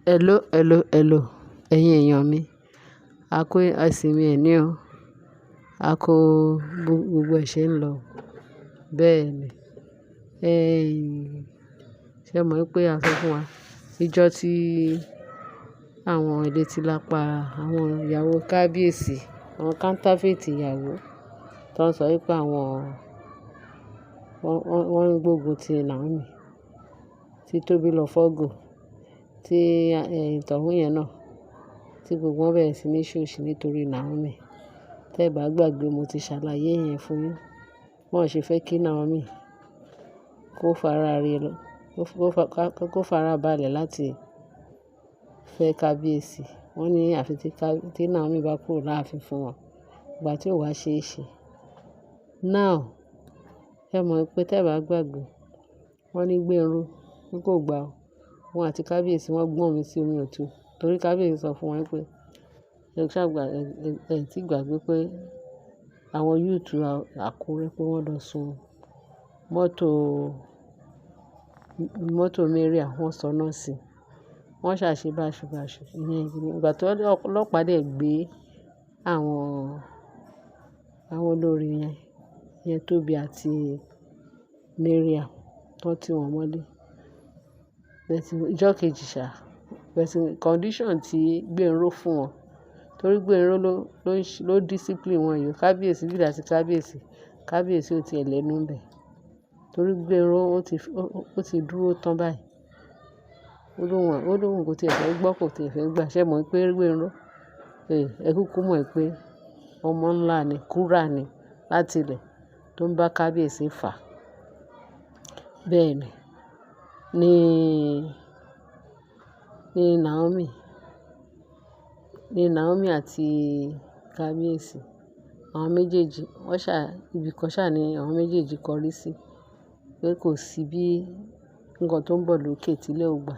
Hello, hello, hello. Ẹ̀yin èèyàn mi. A kú ìsinmi ẹní o. A kú gbogbo ẹ̀ ṣe ń lọ. Bẹ́ẹ̀ ni. Ṣé mọ̀ pé a sọ fún wa níjọ́ tí àwọn elétí lápá àwọn ìyàwó kábíyèsí, àwọn counterfeit ìyàwó tó ń sọ wípé wọ́n ń gbógun ti Naomi, tí Tóbi lọ fọ́go, tí ìtọ̀hún yẹn náà, tí gbogbo wọn bẹ̀rẹ̀ sí ní ṣòṣì nítorí Naomi. Tẹ́ bá gbàgbé mo ti ṣàlàyé yẹn fún yín. Wọ́n ṣe fẹ́ kí Naomi kó fara balẹ̀ láti fẹ́ kábíyèsí. Wọ́n ní àfi tí Naomi bá kúrò láàfin fún wọn. Ìgbà tí ó wá ṣe é ṣe. Now, ẹ mọ̀ pé tẹ́ bá gbàgbé, wọ́n ní Gbénró kò gbà ó. Wọ́n àti kábíyèsí wọ́n gbọ́n omi sí omi òtó. Torí kábíyèsí sọ fún wọn pé ẹ tí gbàgbé pé àwọn youth Àkúrẹ́ pé wọ́n lọ sun mọ́tò Mariam, wọ́n sọná sí i. Wọ́n ṣàṣe báṣubàṣu. Ìgbà tí ọlọ́pàá dẹ̀ gbé àwọn olórí yẹn Tóbi àti Mariam tó ti wọ́n mọ́lé. Ìjọ́ kejì ṣá, condition tí Gbénró fún wọn. Torí Gbénró ló discipline wọn yìí. Kábíyèsí bí àti kábíyèsí ò ti ẹ̀ lẹ́nu ń bẹ̀. Torí Gbénró ó ti dúró tán báyìí. Ó lóhùn kò tí ì fẹ́ gbọ́, kò tí ì fẹ́ gbà. Ṣé mọ̀ pé Gbénró, ẹ kúkú mọ̀ pé ọmọ ńlá ni, kúrà ni láti ilẹ̀ tó ń bá kábíyèsí fà. Bẹ́ẹ̀ ni Naomi àti kábíyèsí. Àwọn méjèèjì, ibi kan ṣá ni àwọn méjèèjì kọrí sí. Pé kò sí bí nǹkan tó ń bọ̀ lókè tí ilẹ̀ ò gbà.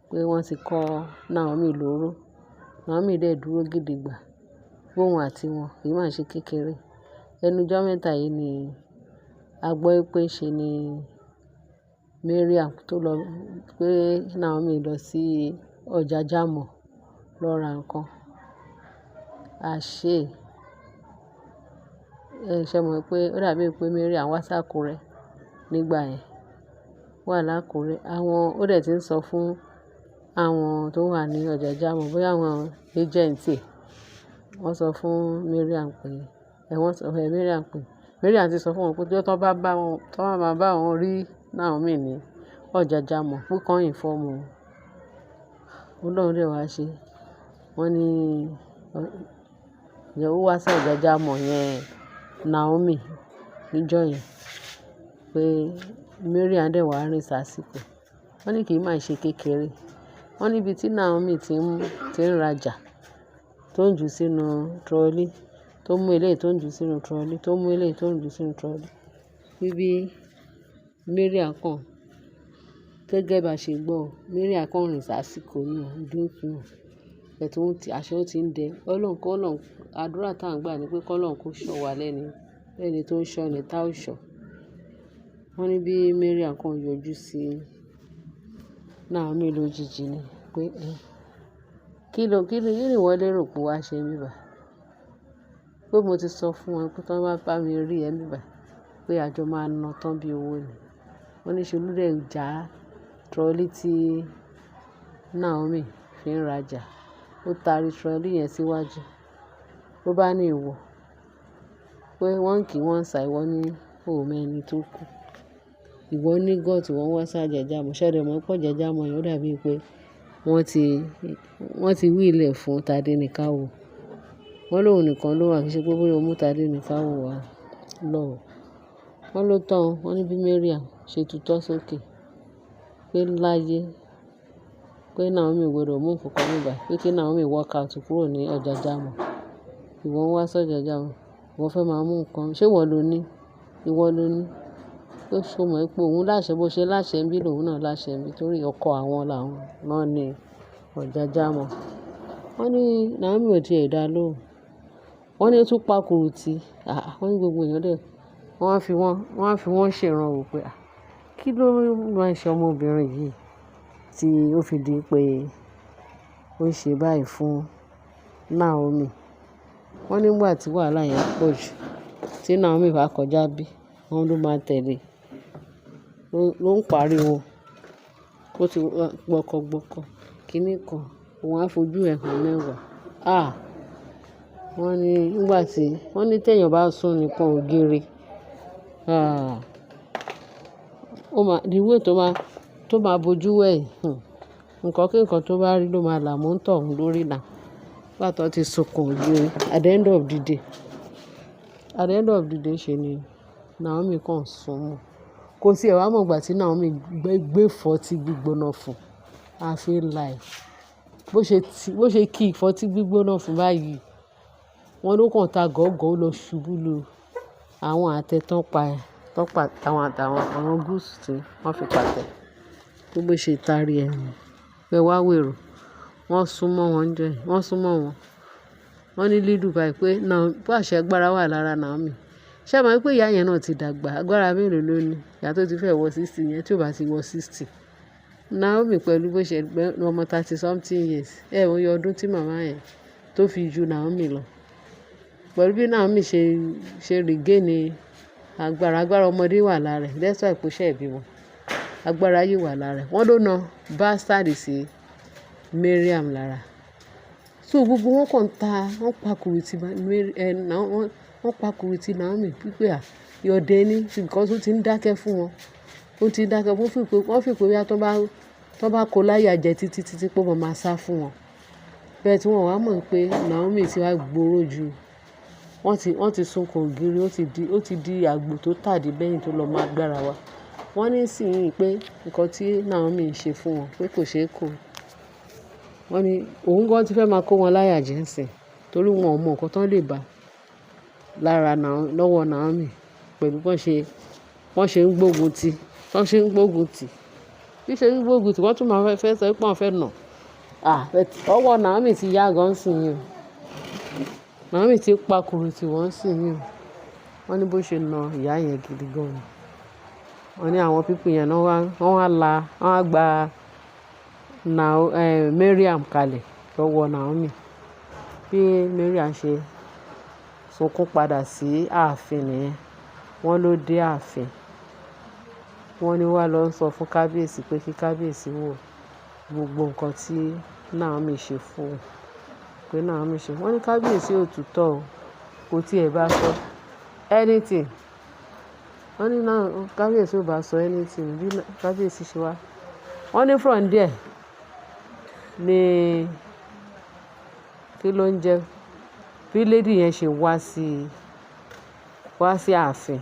Pé wọ́n ti kọ́ Naomi lóró. Naomi dẹ̀ dúró gidigba. Fóun àti wọn kì í máa ṣe kékeré. Ẹnu ọjọ́ mẹ́ta yìí ni a gbọ́ pé ṣe ni Mariam pé Naomi lọ sí ọjà Jámọ̀ lọ ra nǹkan. Àṣé, ṣé mọ̀ pé ó dàbí pé Mariam wá sí Àkúrẹ́ nígbà yẹn. Wà lákúrẹ́. Ó dẹ̀ ti ń sọ fún àwọn tó wà ní ọjà Jámọ̀, bóyá àwọn agent ẹ̀. Wọ́n sọ fún Mariam pé Mariam ti sọ fún wọn pé tí wọ́n bá bá wọn rí Naomi ní ọjà Jámọ̀, pé kàn inform wọn. Ọlọ́run dẹ̀ wá ṣe. Wọ́n ní ìyàwó wá sí ọjà Jámọ̀ yẹn, Naomi níjọ́ yẹn. Pé Mariam dẹ̀ wá rìn sásìkò. Wọ́n ní kì í máa ṣe kékeré. Wọ́n níbi tí Naomi ti ń rajà, tó ń jù sínú trolley, tó mú eléyìí tó ń jù sínú trolley, tó mú eléyìí tó ń jù sínú trolley. Bí Mariam kan, gẹ́gẹ́ bá ṣe gbọ́, Mariam kan rìn sásìkò ní ìdúnkù. Àṣé ó ti ń dẹ. Ọlọ́run, àdúrà tá ń gbà ni pé kí Ọlọ́run kó ṣọ́ wa lẹ́ni tó ń ṣọ́ ni tá ò ṣọ́. Wọ́n ní bí Mariam kan yọjú sí Naomi lójijì ni pé kí ni ìwọ lérò pé wàá ṣe níbí báyìí? Pé mo ti sọ fún wọn pé tí wọ́n bá bá mi rí ẹ níbí báyìí, pé àjọ máa na tán bí owó ni. Wọ́n ní ṣe ló dẹ̀ já trolley tí Naomi fi ń rajà. Ó taari trolley yẹn síwájú. Ó bá ní ìwọ. Pé wọ́n kì í wọ́n sá ìwọ ní òun ẹni tó kú. Ìwọ ní gọ́ọ̀tì wọ́n wá sí ọjà Jámọ̀. Ṣé ẹ mọ̀ pé ọjà Jámọ̀ yẹn ó dàbí pé wọ́n ti wí ilẹ̀ fún Tádé nìkáwò. Wọ́n lóhùn nìkan ló wà, kì í ṣe pé bóyá ó mú Tádé nìkáwò wá lọ. Wọ́n ló tán. Wọ́n ní bí Mariam ṣe tutọ́ sókè. Pé láyé, pé Naomi ò gbọdọ̀ mú nǹkan kan níbí báyìí. Pé kí Naomi walk out kúrò ní ọjà Jámọ̀. Ìwọ ń wá sí ọjà Jámọ̀. Ìwọ fẹ́ máa mú nǹkan. Ṣé ìwọ ló ní? Ìwọ ló ní. Pé ṣé o mọ̀ pé òun láṣẹ bó ṣe láṣẹ ń bí lòun náà láṣẹ ń bí torí ọkọ àwọn làwọn náà ní ọjà Jámọ̀. Wọ́n ní Naomi ò tí ì dá lóhùn. Wọ́n ní ó tún pa kùrùtì. Wọ́n ní gbogbo èèyàn dẹ̀. Wọ́n á fi wọ́n ṣèrànwọ́ pé kí ló máa ń ṣe ọmọbìnrin yìí? tí ó fi di pé ó ń ṣe báyìí fún Naomi. Wọ́n nígbà tí wàhálà yẹn pọ̀ jù, tí Naomi bá kọjá bí, wọ́n ló máa tẹ̀lé, ló ń pariwo, ó ti gbọkọgbọkọ, kíní kan, òun á fojú ẹ̀ hàn mẹ́wàá. Wọ́n ní nígbà tí wọ́n ní téèyàn bá sùn nìkan ògiri, the way tó máa bojú wẹ̀yìn, nǹkan kí nǹkan tó bá rí ló máa là mọ́ ń tọ̀hún lórí náà. Nígbà tó ti sunkún ògiri, at the end of the day ṣe ni Naomi kàn sùn mọ́. Kò sí ẹ̀ wá mọ̀ ìgbà tí Naomi gbé ìfọ́tí gbígbóná fún. I feel like bó ṣe kí ìfọ́tí gbígbóná fún báyìí, wọ́n ló kàn ta gọ̀ọ́gọ̀ọ́ lọ ṣubú lu àwọn àtẹ tán pa àwọn gúúsù tí wọ́n fi pàtẹ́. Bó ṣe taari ẹ̀ nù. Pé wá wèrò, wọ́n sún mọ́ wọn. Wọ́n ní lílù báyìí pé àṣẹ agbára wà lára Naomi. Ṣé ẹ mọ̀ pé ìyá yẹn náà ti dàgbà? Agbára mélòó ló ní? Ìyá tó ti fẹ́ wọ 60 yẹn tí ò bá ti wọ 60. Naomi pẹ̀lú bó ṣe ọmọ 30 something years. Ẹ wo iye ọdún tí màmá yẹn tó fi ju Naomi lọ. Pẹ̀lú bí Naomi ṣe regain agbára ọmọdé wà lára rẹ̀. That's why kò ṣe ìbímọ. Agbára yìí wà lára rẹ̀. Wọ́n ló na bastard sí Mariam lára. So gbogbo wọn kàn wọ́n pakùrù ti Naomi pípé ìyọ̀dẹ ni because ó ti ń dákẹ́ fún wọn. Ó ti ń dákẹ́ wọ́n fi pé bí tó bá kó láyà jẹ títí pé wọ́n máa sá fún wọn. Bẹ́ẹ̀ tí wọ́n wá mọ̀ pé Naomi ti wá gbòòrò jù. Wọ́n ti sunkún ògiri, ó ti di àgbò tó tàdí bẹ́yìn tó lọ máa gbára wa. Wọ́n ní nísìnyí pé nǹkan tí Naomi ń ṣe fún wọn pé kò ṣeé kó. Wọ́n ní òun gan ti fẹ́ máa kó wọn láyà jẹ ńsìn torí wọn ò mọ nǹkan tán lè bá lọ́wọ́ Naomi pẹ̀lú bọ́n ṣe ń gbógun tì. Bí ṣe ń gbógun tì, wọ́n tún máa fẹ́ sọ pé wọ́n fẹ́ nà. Ọwọ́ Naomi ti yá gan sìn yín o. Naomi ti pakùrù tí wọ́n sìn yín o. Wọ́n ní bó ṣe na ìyá yẹn gidi gan ni. Wọ́n ní àwọn pípù yẹn náà wọ́n á gba Mariam kalẹ̀ lọ́wọ́ Naomi. Bí Mariam ṣe sunkún padà sí ààfin nìyẹn. Wọ́n ló dé ààfin. Wọ́n ní wá lọ sọ fún kábíyèsí pé kí kábíyèsí wò gbogbo nǹkan tí Naomi ṣe fún un. Pé Naomi ṣe. Wọ́n ní kábíyèsí ò tútọ́ o. Kò tiẹ̀ bá sọ anything. Wọ́n ní kábíyèsí ò bá sọ anything bí kábíyèsí ṣe wá. Wọ́n ní from there ni kí ló ń jẹ́ bí lady yẹn ṣe wá sí ààfin.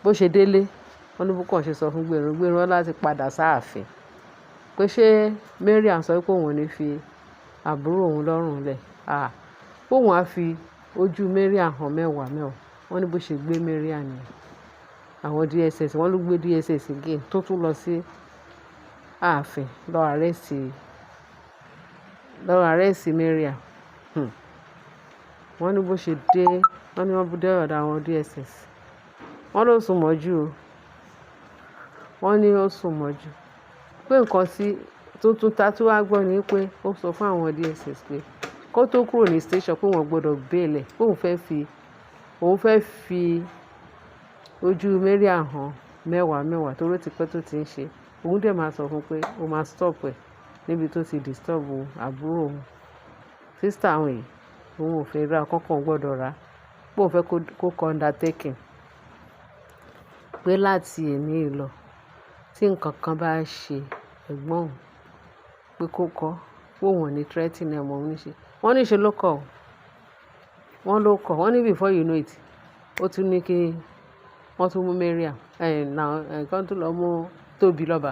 Bó ṣe délé, wọ́n ní búkàn ṣe sọ fún Gbénró láti padà sáàfin. Pé ṣé Mariam sọ pé òun ò ní fi àbúrò òun lọ́rùn lẹ̀. Pé òun á fi ojú Mariam hàn mẹ́wàá. Wọ́n ní bó ṣe gbé Mariam ni. Àwọn DSS wọ́n ló gbé DSS again tó tún lọ sí ààfin lọ arrest Mariam. Wọ́n ní bó ṣe dé, wọ́n ní wọ́n bú dé ọ̀dọ̀ àwọn DSS. Wọ́n ló sùn mọ́jú o. Wọ́n ní ó sùn mọ́jú. Pé nǹkan tí tuntun ta tí wàá gbọ́ ni pé ó sọ fún àwọn DSS pé kó tó kúrò ní station pé wọ́n gbọ́dọ̀ bail ẹ̀. Pé òun fẹ́ fi ojú Mariam hàn mẹ́wàá torí ó ti pẹ́ tó ti ń ṣe. Òun dẹ̀ máa sọ fún pé ó máa stop ẹ̀ níbi tó ti disturb àbúrò òun. Sister àwọn yìí, òun ò fẹ́ ra kankan gbọ́dọ̀ rà. Pé òun fẹ́ kó kọ undertaking. Pé láti èní lọ tí nǹkan kan bá ṣe ẹ̀gbọ́n òun pé kó kọ́ pé òun ò ní threatening ẹ̀ mọ́ òun níṣe. Wọ́n ní ṣe ló kọ̀. Wọ́n ní before you know it, ó tún ní kí wọ́n tún mú Mariam. Kan tún lọ mú Tóbi lọ́ba.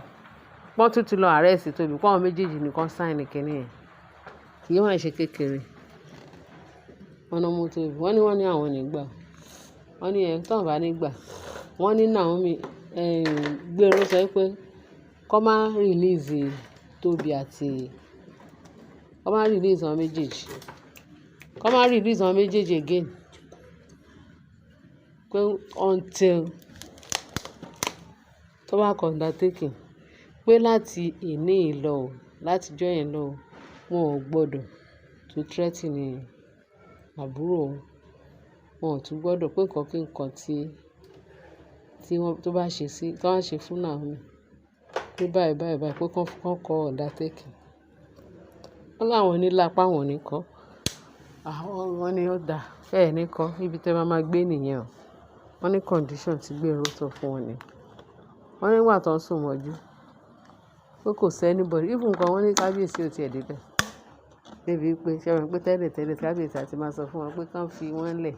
Wọ́n tún ti lọ arrest Tóbi. Pé àwọn méjèèjì nìkan sign kìíní yẹn. Kì í máa ṣe kékeré. Wọ́n mú Tóbi. Wọ́n ní àwọn nígbà. Wọ́n ní tán bá nígbà. Wọ́n ní Naomi Gbénró sọ pé kó má release Tóbi kó má release àwọn méjèèjì. Kó má release àwọn méjèèjì again. Pé until tó bá kọ undertaking. pé láti èní yìí lọ o, láti ọjọ́ yẹn lọ o, wọn ò gbọdọ̀ tún threaten àbúrò òun. Wọn ò tún gbọdọ̀ pé nǹkan kí nǹkan tí wọ́n tó bá ṣe sí, tí wọ́n ṣe fún Naomi. Pé báyìí báyìí báyìí pé kán kọ undertaking. Wọ́n láwọn ní lápá wọn ní kọ́. Wọ́n ní ó dáa, ẹ ní kọ́, ibi tí ẹ máa gbé nìyẹn o. Wọ́n ní condition tí Gbénró sọ fún wọn ni. Wọ́n ní nígbà tó ń sùn mọ́jú pé kò sí anybody. Even nǹkan wọ́n ní kábíyèsí ò tiẹ̀ dé bẹ̀. Débi pé ṣé wọn pé tẹ́lẹ̀ tẹ́lẹ̀ kábíyèsí àti máa sọ fún wọn pé kán fi wọ́n lẹ̀.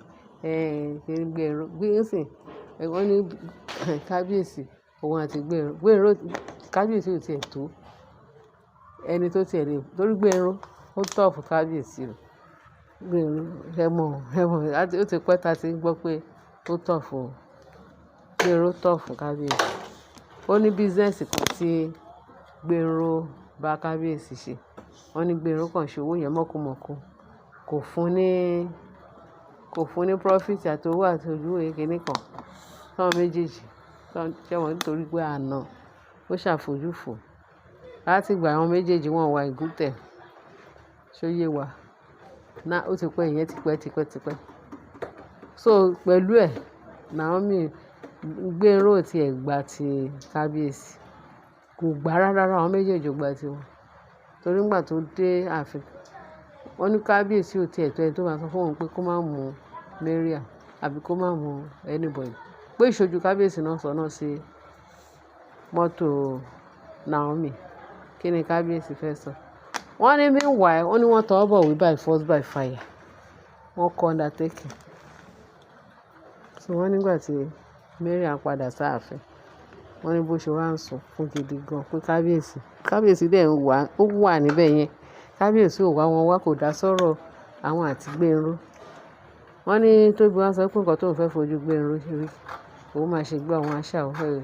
Gbénró gbénsìn. Wọ́n ní kábíyèsí òun àti Gbénró kábíyèsí ò tiẹ̀ tó ẹni tó tiẹ̀ lè torí Gbénró ó tough kábíyèsí o. Gbénró ó ti pẹ́ ta ti ń gbọ́ pé ó tough o. Gbénró tough kábíyèsí. Ó ní business kan tí Gbénró bá kábíyèsí ṣe. Wọ́n ní Gbénró kàn ṣe owó yẹn mọ̀kùmọ̀kù. Kò fún ní profit àti owó àti ojúwòye kíní kan. Táwọn méjèèjì ṣé wọ́n nítorí pé àná ó ṣàfojúfò. Láti ìgbà àwọn méjèèjì wọ́n wà ìgúntẹ̀. Ṣó yé wa? Ó ti pẹ́ ìyẹn tipẹ́. So pẹ̀lú ẹ̀ Naomi Gbénró ò tiẹ̀ gba ti kábíyèsí. Kò gbà rárá àwọn méjèèjì ò gba ti wọn. Torí nígbà tó dé ààfin, wọ́n ní kábíyèsí ò tiẹ̀ tó ẹni tó máa sọ fún òun pé kó má mú Mariam àbí kó má mú anybody. Pé ìṣojú kábíyèsí náà sọ náà sí mọ́tò Naomi. Kí ni kábíyèsí fẹ́ sọ? Wọ́n ní meanwhile, wọ́n ní wọ́n tọwọ́ bọ̀wé by force by fire. Wọ́n kọ undertaking. So wọ́n nígbà tí Mariam padà sáàfin, wọ́n ní bó ṣe wá ń sùn fún gidi gan pé kábíyèsí dẹ̀ ó wà níbẹ̀ yẹn. Kábíyèsí ò wá wọn wá kò dá sọ́rọ̀ àwọn àti Gbénró. Wọ́n ní Tóbi wá sọ pé nǹkan tóun fẹ́ fojú Gbénró rí, òun máa ṣe gbé àwọn àṣà òun fẹ́.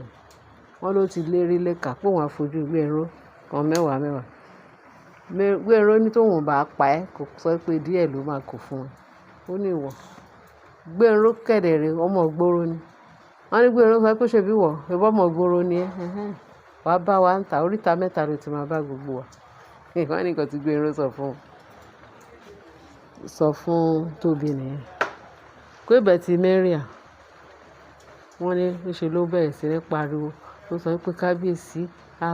Wọ́n ló ti lérí léka pé òun á fojú Gbénró kan mẹ́wàá. Gbénró ní tóun bá pa ẹ́ kò sọ pé díẹ̀ ló máa kó fún ẹ. Ó ní ìwọ. Gbénró kẹ̀dẹ̀rẹ̀ ọmọ ìgboro ni. Wọ́n ní Gbénró sọ pé ṣèbí wọ̀ ìwọ ọmọ ìgboro ni ẹ́. Wàá bá wa ń ta oríta mẹ́ta ló ti máa bá gbogbo wa. Wọ́n ní nǹkan tí Gbénró sọ fún Tóbi nìyẹn. Pé bẹ̀tì Mariam wọ́n ní níṣe ló bẹ̀rẹ̀ sí ní pariwo. Ó sọ pé kábíyèsí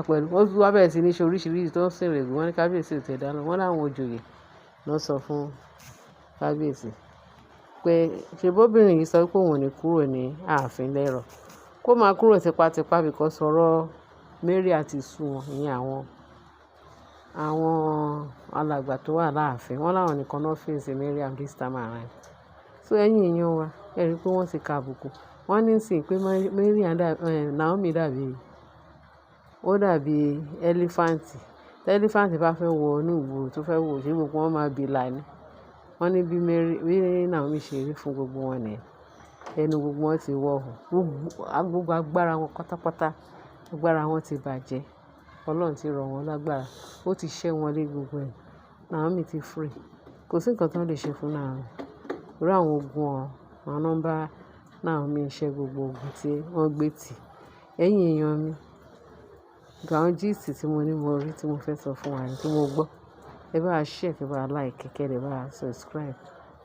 pẹ̀lú wọ́n wá bẹ̀rẹ̀ sí ní ṣe oríṣiríṣi tó ń sèrè gùn. Wọ́n ní kábíyèsí ò tẹ̀ dáná. Wọ́n láwọn òjòyè ló sọ fún kábíyèsí pé ṣèbóbìnrin yìí sọ pé òun ò ní kúrò ní ààfin lẹ́rọ̀. Kó máa kúrò tipátipá because ọ̀rọ̀ Mariam ti sú wọn. Ìyẹn àwọn alàgbà tó wà láàfin. Wọ́n láwọn nìkan náà face Mariam this time around. So ẹ̀yin èèyàn wa, ẹ rí i pé wọ́n ti ka àbùkù. Wọ́n ní sìn pé Naomi dàbí ẹlífáǹtì. Tí ẹlífáǹtì bá fẹ́ wọ inú ìgboro tó fẹ́ wò ṣé gbogbo wọn máa bìlà ni. Wọ́n ní bí Naomi ṣe rí fún gbogbo wọn nìyẹn. Ẹnu gbogbo wọn ti wọ́ gbogbo agbára wọn pátápátá. Agbára wọn ti bàjẹ́. Ọlọ́run ti rọ̀ wọ́n lágbára. Ó ti ṣẹ́ wọn lé gbogbo ẹ̀. Naomi ti free. Kò sí nǹkan tí wọ́n lè ṣe fún Naomi. Irú àwọn ogun àwọn nọ́mbà Naomi ṣẹ́ gbogbo ogun tí wọ́n gbé tì. Ẹ̀yin èèyàn mi, àwọn gist tí mo ní mo rí tí mo fẹ́ sọ fún wa ni tí mo gbọ́. Ẹ bá share, kí ẹ bá like, kí ẹ bá subscribe.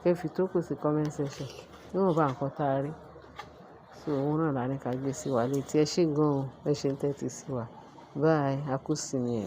Kẹ́ fi tó kù sí comment section. Níwọ̀n bá nǹkan tá a rí. So òun náà là ní ká gbé sí wa létí. Ẹ ṣé gan-an ẹ ṣe ń tẹ́tí sí wa. Bye. A kú sí mi.